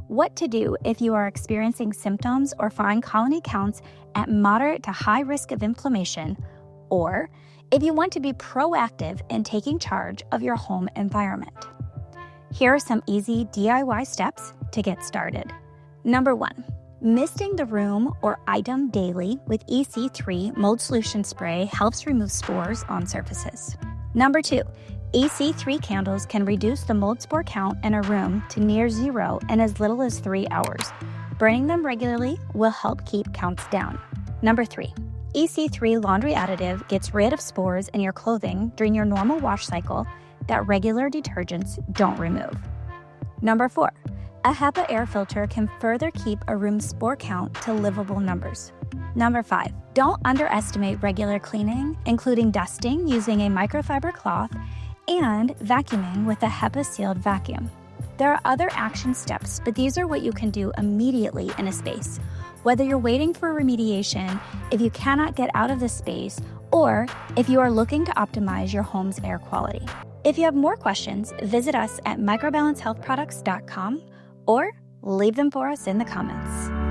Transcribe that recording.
what to do if you are experiencing symptoms or find colony counts at moderate to high risk of inflammation, or if you want to be proactive in taking charge of your home environment. Here are some easy DIY steps to get started. Number 1, misting the room or item daily with EC3 mold solution spray helps remove spores on surfaces. Number 2, EC3 candles can reduce the mold spore count in a room to near zero in as little as 3 hours. Burning them regularly will help keep counts down. Number 3, EC3 laundry additive gets rid of spores in your clothing during your normal wash cycle that regular detergents don't remove. Number 4, a HEPA air filter can further keep a room's spore count to livable numbers. Number 5, don't underestimate regular cleaning, including dusting using a microfiber cloth and vacuuming with a HEPA-sealed vacuum. There are other action steps, but these are what you can do immediately in a space. Whether you're waiting for remediation, if you cannot get out of the space, or if you are looking to optimize your home's air quality. If you have more questions, visit us at microbalancehealthproducts.com or leave them for us in the comments.